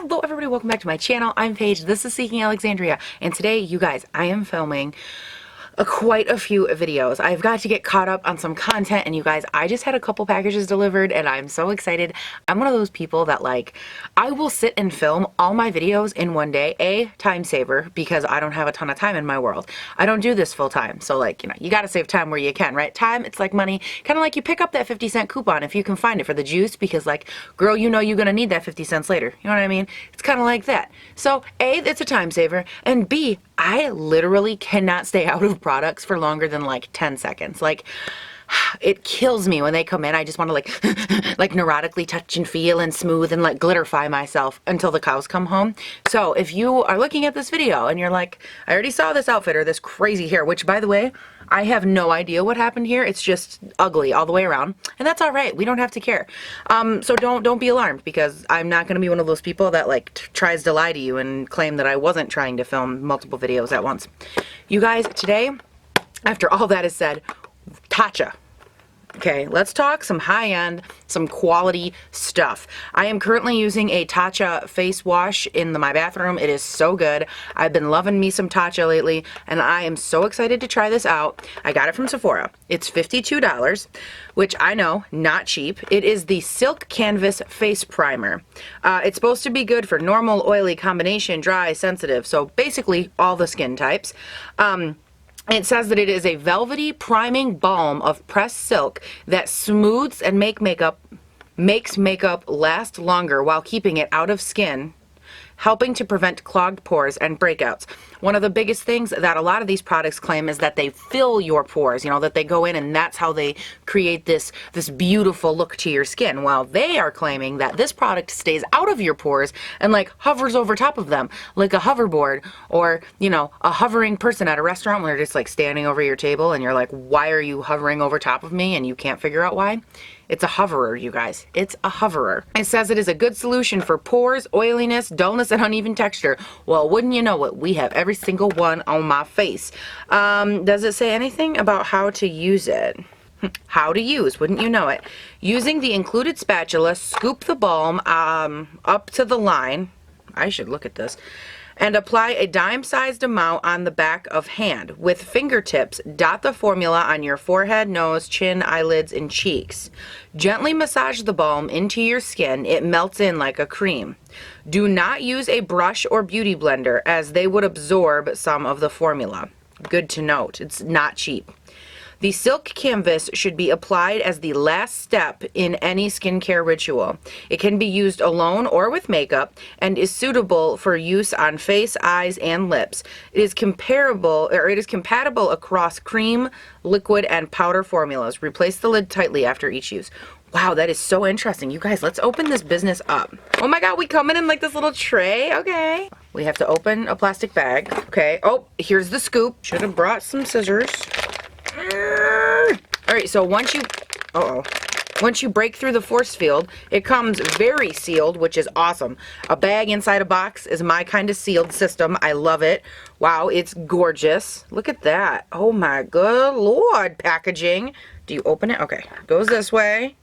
Hello everybody, welcome back to my channel. I'm Paige, this is Seeking Alexandria, and today, you guys, I am filming quite a few videos. I've got to get caught up on some content, and you guys, I just had a couple packages delivered and I'm so excited. I'm one of those people that I will sit and film all my videos in one day. A, time saver, because I don't have a ton of time in my world. I don't do this full time, so you gotta save time where you can, right? Time, it's like money. Kind of like you pick up that 50-cent coupon if you can find it for the juice, because girl, you know you're gonna need that 50 cents later. You know what I mean? It's kind of like that. So A, it's a time saver, and B, I literally cannot stay out of products for longer than 10 seconds. It kills me when they come in. I just want to neurotically touch and feel and smooth and glitterify myself until the cows come home. So if you are looking at this video and you're like, I already saw this outfit or this crazy hair, which by the way, I have no idea what happened here. It's just ugly all the way around, and that's all right. We don't have to care. So don't be alarmed, because I'm not going to be one of those people that tries to lie to you and claim that I wasn't trying to film multiple videos at once. You guys, today, after all that is said, Tatcha. Okay, let's talk some high-end, some quality stuff. I am currently using a Tatcha face wash in my bathroom. It is so good. I've been loving me some Tatcha lately, and I am so excited to try this out. I got it from Sephora. It's $52, which I know, not cheap. It is the Silk Canvas Face Primer. It's supposed to be good for normal, oily, combination, dry, sensitive, so basically all the skin types. It says that it is a velvety priming balm of pressed silk that smooths and makes makeup last longer while keeping it out of skin, helping to prevent clogged pores and breakouts. One of the biggest things that a lot of these products claim is that they fill your pores, that they go in and that's how they create this beautiful look to your skin. While they are claiming that this product stays out of your pores and hovers over top of them like a hoverboard, or a hovering person at a restaurant when they're just standing over your table and you're like, why are you hovering over top of me? And you can't figure out why. It's a hoverer, you guys. It's a hoverer. It says it is a good solution for pores, oiliness, dullness, and uneven texture. Well, wouldn't you know it? We have every single one on my face. Does it say anything about how to use it? How to use, wouldn't you know it? Using the included spatula, scoop the balm up to the line. I should look at this. And apply a dime-sized amount on the back of hand. With fingertips, dot the formula on your forehead, nose, chin, eyelids, and cheeks. Gently massage the balm into your skin. It melts in like a cream. Do not use a brush or beauty blender, as they would absorb some of the formula. Good to note. It's not cheap. The silk canvas should be applied as the last step in any skincare ritual. It can be used alone or with makeup and is suitable for use on face, eyes, and lips. It is compatible across cream, liquid, and powder formulas. Replace the lid tightly after each use. Wow, that is so interesting. You guys, let's open this business up. Oh my God, we come in this little tray. Okay. We have to open a plastic bag. Okay. Oh, here's the scoop. Should have brought some scissors. Alright, so once you break through the force field, it comes very sealed, which is awesome. A bag inside a box is my kind of sealed system. I love it. Wow, it's gorgeous. Look at that. Oh my good Lord, packaging. Do you open it? Okay, goes this way.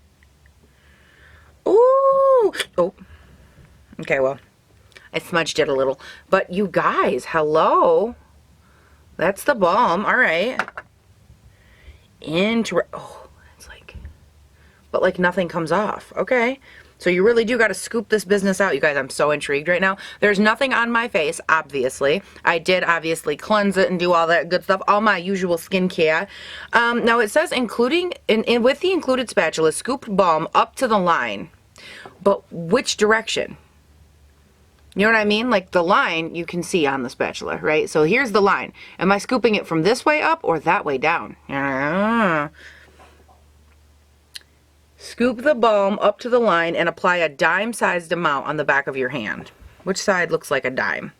Ooh. Oh. Okay, well, I smudged it a little. But you guys, hello. That's the balm. Alright. Oh, it's but nothing comes off. Okay, so you really do got to scoop this business out, you guys. I'm so intrigued right now. There's nothing on my face, obviously. I did obviously cleanse it and do all that good stuff, all my usual skincare. Now it says including with the included spatula, scoop balm up to the line. But which direction? You know what I mean? The line you can see on the spatula, right? So here's the line. Am I scooping it from this way up or that way down? Scoop the balm up to the line and apply a dime-sized amount on the back of your hand. Which side looks like a dime?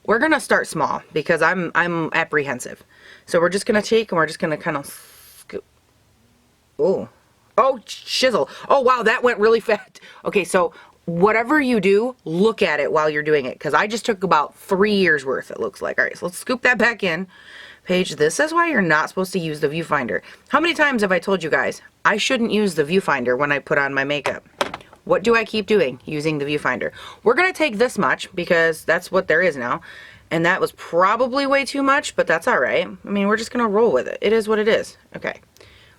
We're going to start small because I'm apprehensive. So we're just going to take and we're just going to kind of scoop. Oh. Oh, shizzle. Oh, wow, that went really fast. Okay, so whatever you do, look at it while you're doing it, because I just took about 3 years worth, it looks like. All right, so let's scoop that back in. Paige, this is why you're not supposed to use the viewfinder. How many times have I told you guys I shouldn't use the viewfinder when I put on my makeup? what do I keep doing? Using the viewfinder. We're going to take this much because that's what there is now. And that was probably way too much, but that's all right. I mean, we're just going to roll with it. It is what it is. Okay.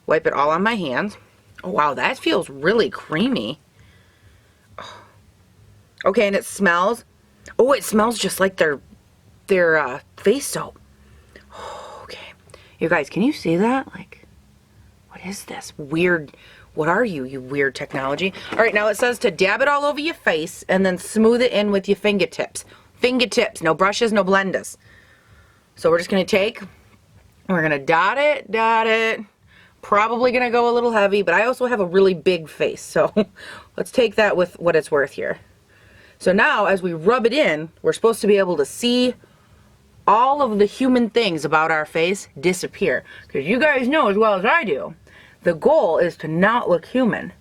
Wipe it all on my hands. Oh, wow, that feels really creamy. Oh. Okay, and it smells. Oh, it smells just like their face soap. Oh, okay. You guys, can you see that? Like, what is this? Weird. What are you, you weird technology? All right, now it says to dab it all over your face and then smooth it in with your fingertips. Fingertips, no brushes, no blenders. So we're just gonna take, we're gonna dot it. Probably gonna go a little heavy, but I also have a really big face, so let's take that with what it's worth here. So now as we rub it in, we're supposed to be able to see all of the human things about our face disappear. Because you guys know as well as I do, the goal is to not look human.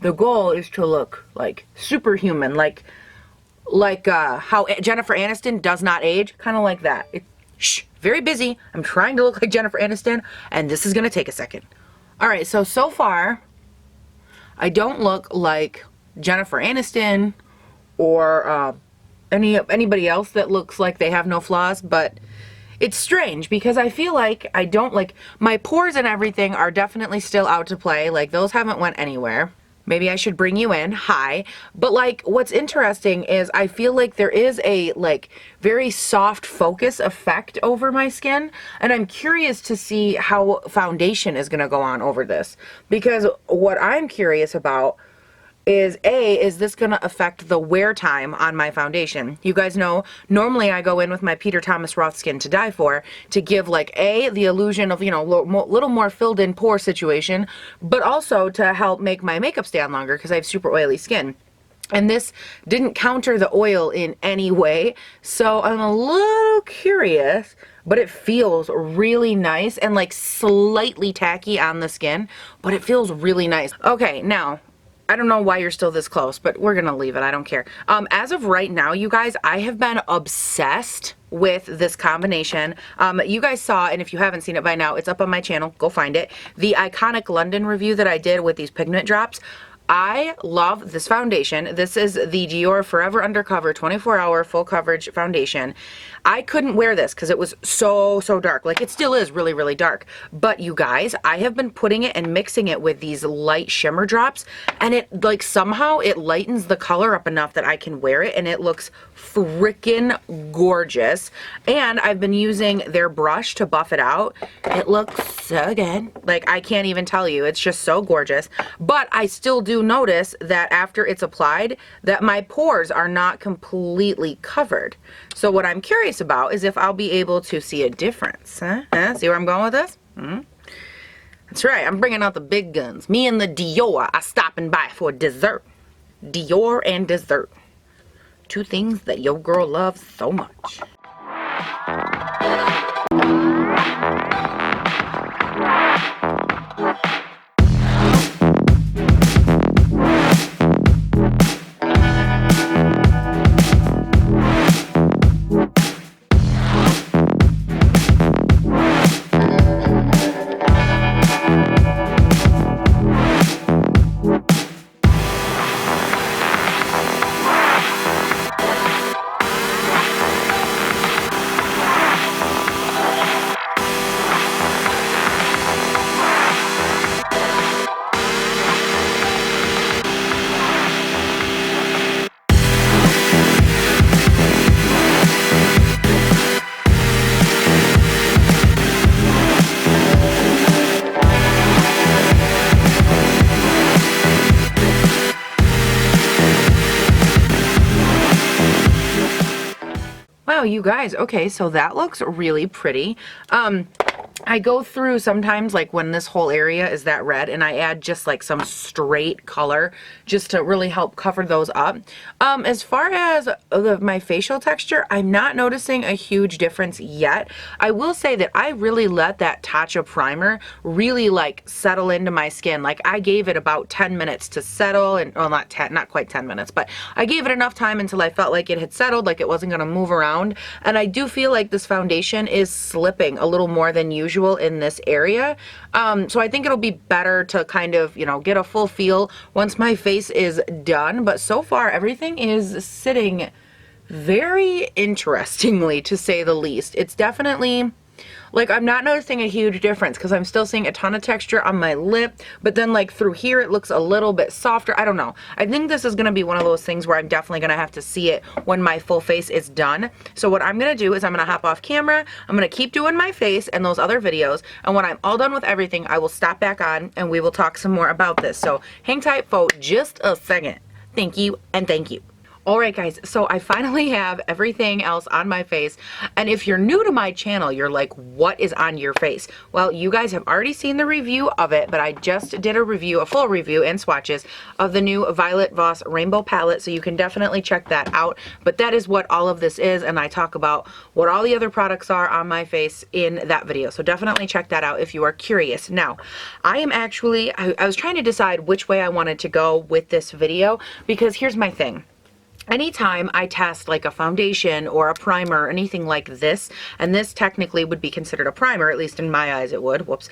The goal is to look like superhuman, like how Jennifer Aniston does not age, kind of like that. Shh, very busy. I'm trying to look like Jennifer Aniston, and this is gonna take a second. All right, so far, I don't look like Jennifer Aniston or anybody else that looks like they have no flaws, but it's strange because I feel like I don't like, my pores and everything are definitely still out to play. Like those haven't went anywhere. Maybe I should bring you in. Hi. But like what's interesting is I feel like there is a like very soft focus effect over my skin, and I'm curious to see how foundation is going to go on over this, because what I'm curious about is is this going to affect the wear time on my foundation? You guys know, normally I go in with my Peter Thomas Roth Skin to Die For to give like the illusion of, you know, little more filled in pore situation, but also to help make my makeup stay on longer because I have super oily skin. And this didn't counter the oil in any way, so I'm a little curious, but it feels really nice and like slightly tacky on the skin, but it feels really nice. Okay, now, I don't know why you're still this close, but we're gonna leave it. I don't care. As of right now, you guys, I have been obsessed with this combination. You guys saw, and if you haven't seen it by now, it's up on my channel. Go find it. The Iconic London review that I did with these pigment drops. I love this foundation. This is the Dior Forever Undercover 24-hour full coverage foundation. I couldn't wear this because it was so dark. Like it still is really, really dark. But you guys, I have been putting it and mixing it with these light shimmer drops, and it like somehow it lightens the color up enough that I can wear it and it looks freaking gorgeous. And I've been using their brush to buff it out. It looks so good. Like I can't even tell you. It's just so gorgeous. But I still do notice that after it's applied that my pores are not completely covered. So what I'm curious about is if I'll be able to see a difference. Huh? See where I'm going with this? That's right, I'm bringing out the big guns. Me and the Dior are stopping by for dessert. Dior and dessert. Two things that your girl loves so much. Wow, you guys, okay, so that looks really pretty. I go through sometimes like when this whole area is that red and I add just like some straight color just to really help cover those up. As far as my facial texture, I'm not noticing a huge difference yet. I will say that I really let that Tatcha primer really like settle into my skin. Like I gave it about 10 minutes to settle, and well, not quite 10 minutes, but I gave it enough time until I felt like it had settled, like it wasn't gonna move around. And I do feel like this foundation is slipping a little more than usual. usual in this area. So I think it'll be better to kind of, you know, get a full feel once my face is done. But so far everything is sitting very interestingly, to say the least. It's definitely, like, I'm not noticing a huge difference because I'm still seeing a ton of texture on my lip, but then like through here it looks a little bit softer. I don't know. I think this is going to be one of those things where I'm definitely going to have to see it when my full face is done. So what I'm going to do is I'm going to hop off camera. I'm going to keep doing my face and those other videos, and when I'm all done with everything, I will stop back on and we will talk some more about this. So hang tight for just a second. Thank you and thank you. Alright guys, so I finally have everything else on my face, and if you're new to my channel, you're like, what is on your face? Well, you guys have already seen the review of it, but I just did a review, a full review and swatches of the new Violet Voss Rainbow Palette, so you can definitely check that out. But that is what all of this is, and I talk about what all the other products are on my face in that video, so definitely check that out if you are curious. Now, I am actually, I was trying to decide which way I wanted to go with this video, because here's my thing. Anytime I test like a foundation or a primer or anything like this, and this technically would be considered a primer, at least in my eyes it would, whoops,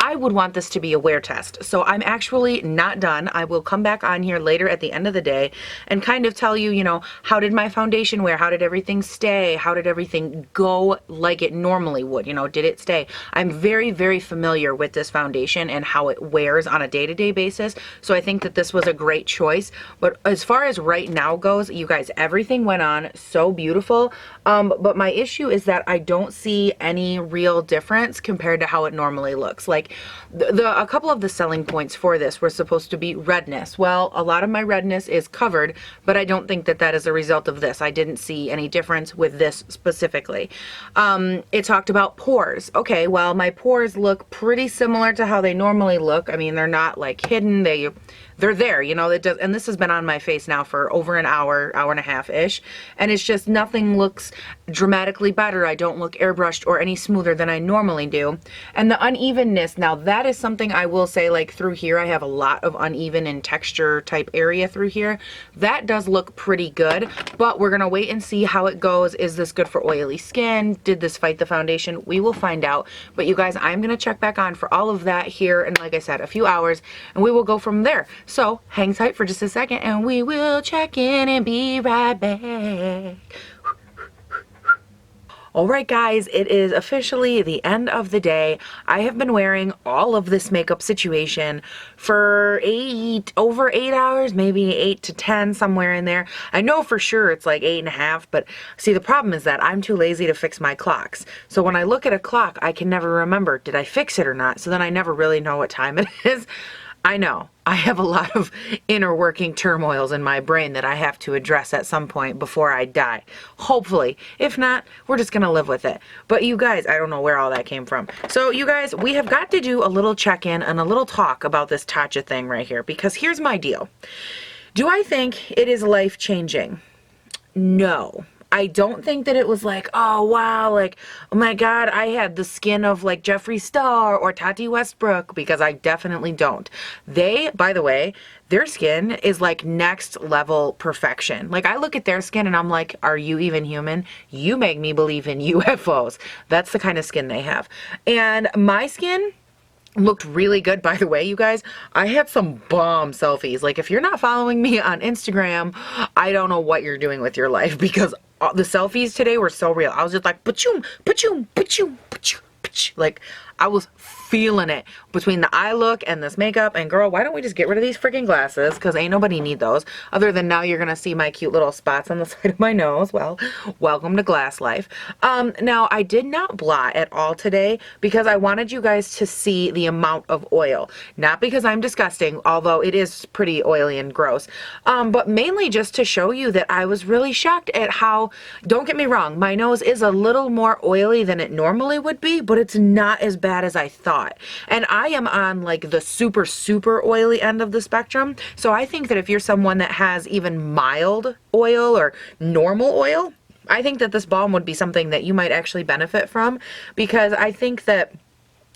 I would want this to be a wear test. So I'm actually not done. I will come back on here later at the end of the day and kind of tell you, you know, how did my foundation wear? How did everything stay? How did everything go like it normally would? You know, did it stay? I'm very, very familiar with this foundation and how it wears on a day-to-day basis. So I think that this was a great choice. But as far as right now goes, you guys, everything went on so beautiful. But my issue is that I don't see any real difference compared to how it normally looks. Like a couple of the selling points for this were supposed to be redness. Well, a lot of my redness is covered, but I don't think that that is a result of this. I didn't see any difference with this specifically. It talked about pores. Okay, well, my pores look pretty similar to how they normally look. I mean, they're not like hidden. They're there, you know. It does, and this has been on my face now for over an hour, hour and a half ish, and it's just nothing looks dramatically better. I don't look airbrushed or any smoother than I normally do. And the unevenness, now that is something I will say, like through here I have a lot of uneven in texture type area through here. That does look pretty good, but we're gonna wait and see how it goes. Is this good for oily skin? Did this fight the foundation? We will find out. But you guys, I'm gonna check back on for all of that here in, like I said, a few hours, and we will go from there. So hang tight for just a second and we will check in and be right back. Alright guys, it is officially the end of the day. I have been wearing all of this makeup situation for over 8 hours, maybe 8 to 10, somewhere in there. I know for sure it's like 8.5, but see, the problem is that I'm too lazy to fix my clocks. So when I look at a clock, I can never remember, did I fix it or not? So then I never really know what time it is. I know, I have a lot of inner working turmoils in my brain that I have to address at some point before I die. Hopefully. If not, we're just going to live with it. But you guys, I don't know where all that came from. So you guys, we have got to do a little check-in and a little talk about this Tatcha thing right here, because here's my deal. Do I think it is life-changing? No. I don't think that it was like, oh wow, like, oh my god, I had the skin of like Jeffree Star or Tati Westbrook, because I definitely don't. They, by the way, their skin is like next level perfection. Like, I look at their skin and I'm like, are you even human? You make me believe in UFOs. That's the kind of skin they have. And my skin looked really good, by the way, you guys. I had some bomb selfies. Like, if you're not following me on Instagram, I don't know what you're doing with your life, because the selfies today were so real. I was just like, pa-choom, pa-choom, pa-choom, pa-choom, pa-choom. Like, I was feeling it between the eye look and this makeup. And girl, why don't we just get rid of these freaking glasses, because ain't nobody need those, other than now you're gonna see my cute little spots on the side of my nose. Well, welcome to glass life. Now I did not blot at all today because I wanted you guys to see the amount of oil, not because I'm disgusting, although it is pretty oily and gross, but mainly just to show you that I was really shocked at how, don't get me wrong, my nose is a little more oily than it normally would be, but it's not as bad as I thought. And I am on like the super, super oily end of the spectrum. So I think that if you're someone that has even mild oil or normal oil, I think that this balm would be something that you might actually benefit from, because I think that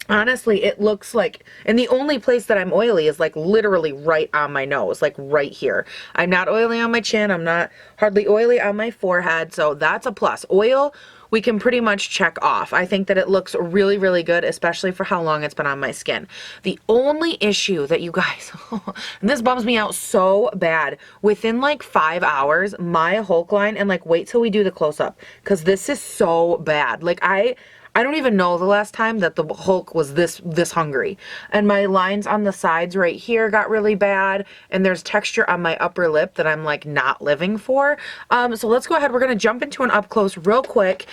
honestly, it looks like, and the only place that I'm oily is like literally right on my nose, like right here. I'm not oily on my chin. I'm not hardly oily on my forehead. So that's a plus. Oil we can pretty much check off. I think that it looks really, really good, especially for how long it's been on my skin. The only issue that you guys, and this bums me out so bad, within like 5 hours, my Hulk line, and like wait till we do the close-up, because this is so bad. Like I don't even know the last time that the Hulk was this hungry. And my lines on the sides right here got really bad. And there's texture on my upper lip that I'm like not living for. So let's go ahead. We're going to jump into an up close real quick,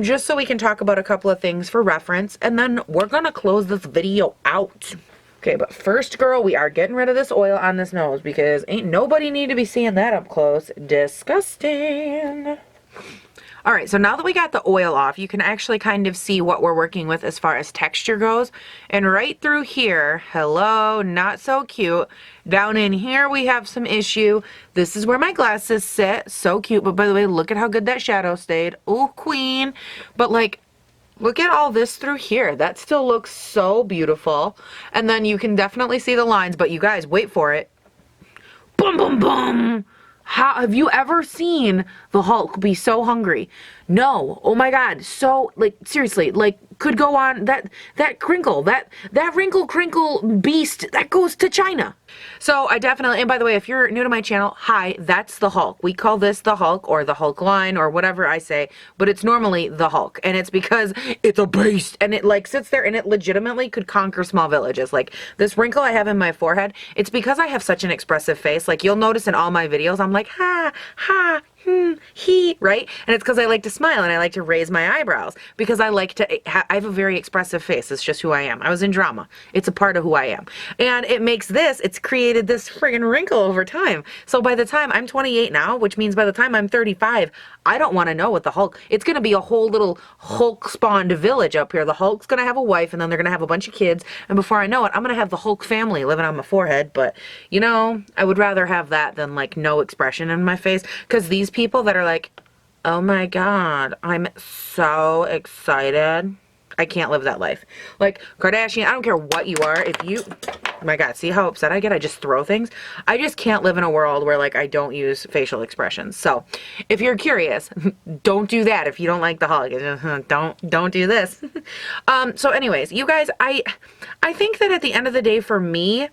just so we can talk about a couple of things for reference. And then we're going to close this video out. Okay, but first, girl, we are getting rid of this oil on this nose because ain't nobody need to be seeing that up close. Disgusting. All right, so now that we got the oil off, you can actually kind of see what we're working with as far as texture goes. And right through here, hello, not so cute. Down in here, we have some issue. This is where my glasses sit. So cute. But by the way, look at how good that shadow stayed. Oh, queen. But like, look at all this through here. That still looks so beautiful. And then you can definitely see the lines, but you guys, wait for it. Boom, boom, boom. How have you ever seen the Hulk be so hungry? No. Oh my God. So like seriously, like could go on that crinkle, that wrinkle crinkle beast that goes to China. So I definitely, and by the way, if you're new to my channel, hi, that's the Hulk. We call this the Hulk or the Hulk line or whatever I say, but it's normally the Hulk. And it's because it's a beast and it like sits there and it legitimately could conquer small villages. Like this wrinkle I have in my forehead, it's because I have such an expressive face. Like you'll notice in all my videos, I'm like, ha, ha, he, right? And it's because I like to smile and I like to raise my eyebrows because I like to, I have a very expressive face. It's just who I am. I was in drama. It's a part of who I am. And it makes this, it's created this friggin' wrinkle over time. So by the time I'm 28 now, which means by the time I'm 35, I don't want to know what the Hulk, it's going to be a whole little Hulk spawned village up here. The Hulk's going to have a wife and then they're going to have a bunch of kids. And before I know it, I'm going to have the Hulk family living on my forehead. But you know, I would rather have that than like no expression in my face because these people that are like, oh my God, I'm so excited. I can't live that life. Like Kardashian, I don't care what you are. If you, oh my God, see how upset I get? I just throw things. I just can't live in a world where like I don't use facial expressions. So if you're curious, don't do that. If you don't like the Hulk, don't do this. So anyways, you guys, I think that at the end of the day for me,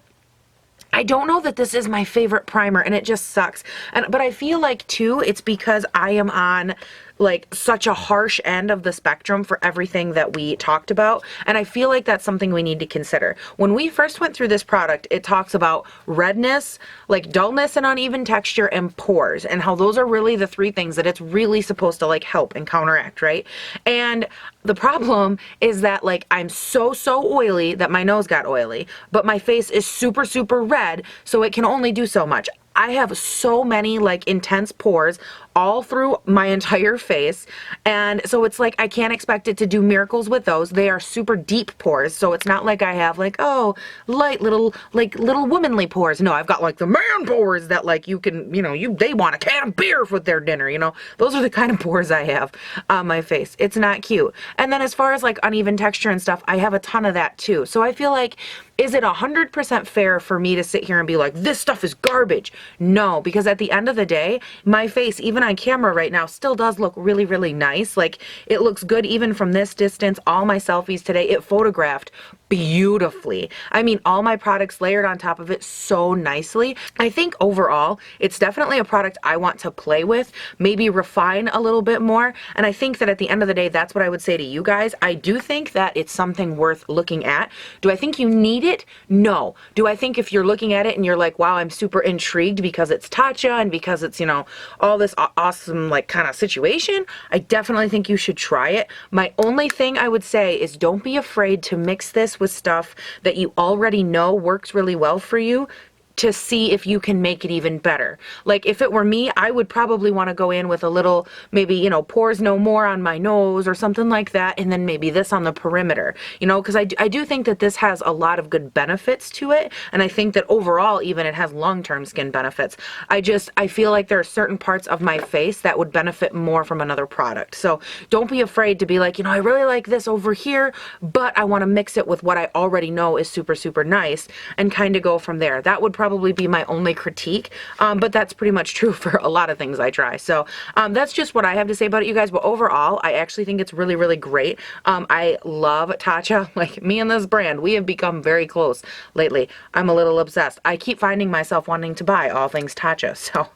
I don't know that this is my favorite primer and it just sucks. But I feel like too, it's because I am on like such a harsh end of the spectrum for everything that we talked about. And I feel like that's something we need to consider. When we first went through this product, it talks about redness, like dullness and uneven texture and pores and how those are really the three things that it's really supposed to like help and counteract, right? And the problem is that like I'm so oily that my nose got oily, but my face is super red, so it can only do so much. I have so many like intense pores all through my entire face, and so it's like I can't expect it to do miracles with those. They are super deep pores, so it's not like I have like, oh, light little like little womanly pores. No, I've got like the man pores that like you can, you know, they want a can of beer with their dinner, you know. Those are the kind of pores I have on my face. It's not cute. And then as far as like uneven texture and stuff, I have a ton of that too. So I feel like, is it 100% fair for me to sit here and be like, this stuff is garbage? No, because at the end of the day, my face, even on camera right now, still does look really nice. Like it looks good even from this distance. All my selfies today, it photographed beautifully. I mean, all my products layered on top of it so nicely. I think overall, it's definitely a product I want to play with, maybe refine a little bit more. And I think that at the end of the day, that's what I would say to you guys. I do think that it's something worth looking at. Do I think you need it? No. Do I think if you're looking at it and you're like, wow, I'm super intrigued because it's Tatcha and because it's, you know, all this awesome like kind of situation, I definitely think you should try it. My only thing I would say is don't be afraid to mix this with stuff that you already know works really well for you, to see if you can make it even better. Like if it were me, I would probably want to go in with a little, maybe, you know, pores no more on my nose or something like that, and then maybe this on the perimeter, you know, because I do think that this has a lot of good benefits to it, and I think that overall even it has long-term skin benefits. I feel like there are certain parts of my face that would benefit more from another product. So don't be afraid to be like, you know, I really like this over here, but I want to mix it with what I already know is super nice and kind of go from there. That would probably probably be my only critique, but that's pretty much true for a lot of things I try. So that's just what I have to say about it, you guys. But overall, I actually think it's really, really great. I love Tatcha. Like, me and this brand, we have become very close lately. I'm a little obsessed. I keep finding myself wanting to buy all things Tatcha, so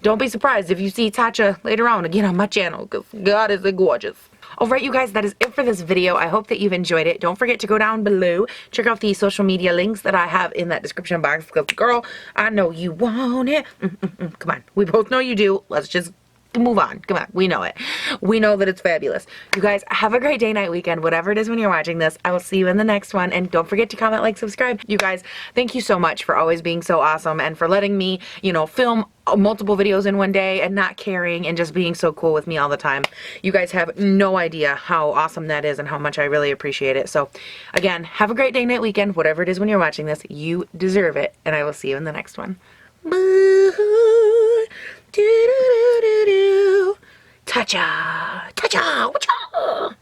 don't be surprised if you see Tatcha later on again on my channel, because God, is it gorgeous. Alright, you guys, that is it for this video. I hope that you've enjoyed it. Don't forget to go down below, check out the social media links that I have in that description box, because, girl, I know you want it. Come on, we both know you do. Let's just move on. Come on, we know it. We know that it's fabulous. You guys, have a great day, night, weekend, whatever it is when you're watching this. I will see you in the next one, and don't forget to comment, like, subscribe. You guys, thank you so much for always being so awesome and for letting me, you know, film multiple videos in one day and not caring and just being so cool with me all the time. You guys have no idea how awesome that is and how much I really appreciate it. So again, have a great day, night, weekend, whatever it is when you're watching this. You deserve it, and I will see you in the next one. Bye. Do do do do do. Tatcha, Tatcha, Tatcha.